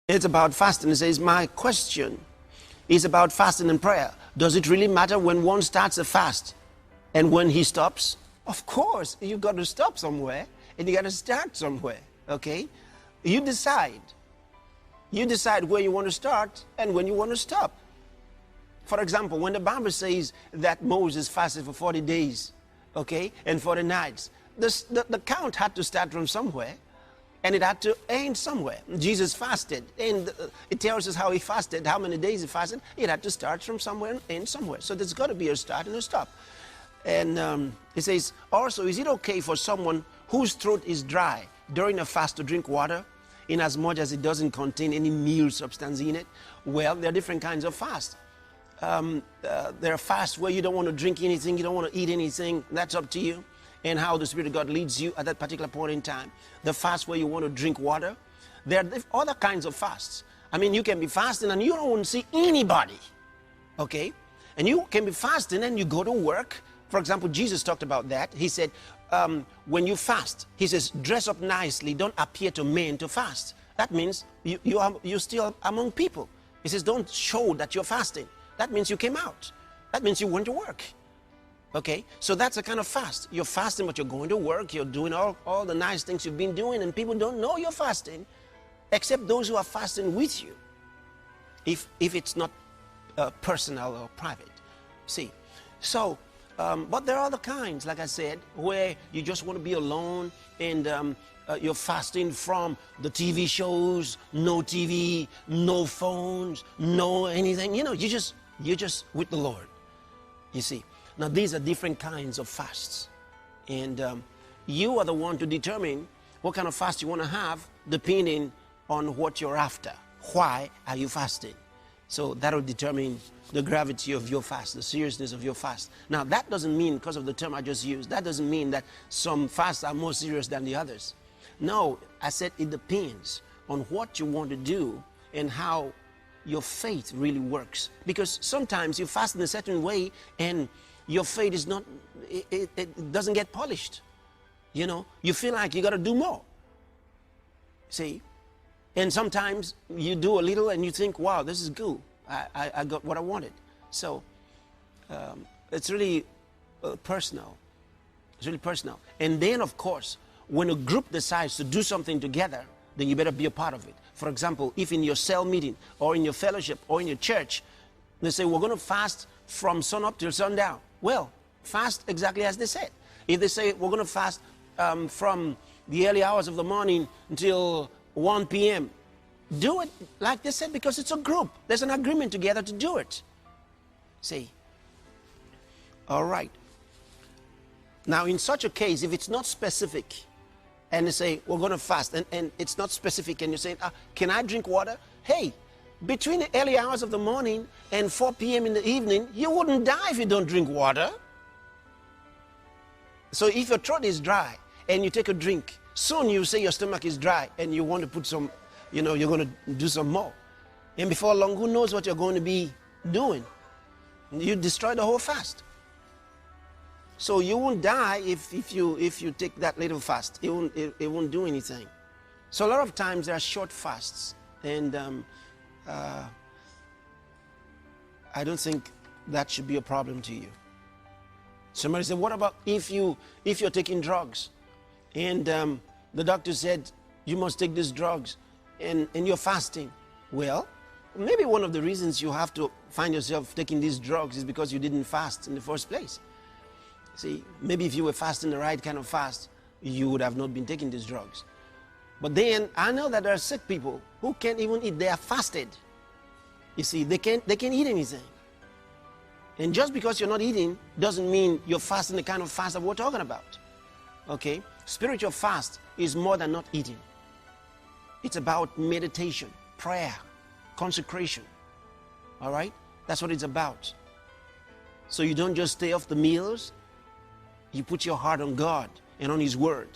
It's about fasting. It says, my question is about fasting and prayer. Does it really matter when one starts a fast and when he stops? Of course, you've got to stop somewhere and you got to start somewhere, okay? You decide. You decide where you want to start and when you want to stop. For example, when the Bible says that Moses fasted for 40 days, okay, and 40 nights, the count had to start from somewhere and it had to end somewhere. Jesus fasted, and it tells us how he fasted, how many days he fasted. It had to start from somewhere and end somewhere. So there's got to be a start and a stop. And it says, also, is it okay for someone whose throat is dry during a fast to drink water, in as much as it doesn't contain any meal substance in it? Well, there are different kinds of fasts. There are fasts where you don't want to drink anything, you don't want to eat anything. That's up to you and how the Spirit of God leads you at that particular point in time. The fast where you want to drink water. There are other kinds of fasts. I mean, you can be fasting and you don't want to see anybody, okay? And you can be fasting and you go to work. For example, Jesus talked about that. He said, when you fast, he says, dress up nicely, don't appear to men to fast. That means you're still among people. He says, don't show that you're fasting. That means you came out. That means you went to work. Okay, so that's a kind of fast. You're fasting, but you're going to work. You're doing all the nice things you've been doing, and people don't know you're fasting, except those who are fasting with you, if it's not personal or private. See, so, but there are other kinds, like I said, where you just want to be alone, and you're fasting from the TV shows, no TV, no phones, no anything. You know, you're just with the Lord, you see. Now, these are different kinds of fasts. And you are the one to determine what kind of fast you want to have, depending on what you're after. Why are you fasting? So that will determine the gravity of your fast, the seriousness of your fast. Now, that doesn't mean, because of the term I just used, that doesn't mean that some fasts are more serious than the others. No, I said it depends on what you want to do and how your faith really works. Because sometimes you fast in a certain way and your faith is not, it doesn't get polished. You know, you feel like you got to do more. See? And sometimes you do a little and you think, wow, this is good. I got what I wanted. So it's really personal. It's really personal. And then, of course, when a group decides to do something together, then you better be a part of it. For example, if in your cell meeting or in your fellowship or in your church, they say, we're going to fast from sun up till sundown. Well, fast exactly as they said. If they say, we're going to fast from the early hours of the morning until 1 p.m., do it like they said, because it's a group. There's an agreement together to do it. See? All right. Now, in such a case, if it's not specific, and they say, we're going to fast, and it's not specific, and you say, can I drink water? Hey, between the early hours of the morning and 4 p.m. in the evening, you wouldn't die if you don't drink water. So if your throat is dry and you take a drink, soon you say your stomach is dry and you want to put some, you know, you're going to do some more. And before long, who knows what you're going to be doing? You destroy the whole fast. So you won't die if you take that little fast. It won't do anything. So a lot of times there are short fasts, and I don't think that should be a problem to you. Somebody said, what about if you're taking drugs and the doctor said you must take these drugs and you're fasting? Well, maybe one of the reasons you have to find yourself taking these drugs is because you didn't fast in the first place. See, maybe if you were fasting the right kind of fast, you would have not been taking these drugs. But then I know that there are sick people who can't even eat. They are fasted. You see, they can't eat anything. And just because you're not eating doesn't mean you're fasting the kind of fast that we're talking about. Okay? Spiritual fast is more than not eating. It's about meditation, prayer, consecration. All right? That's what it's about. So you don't just stay off the meals. You put your heart on God and on His Word.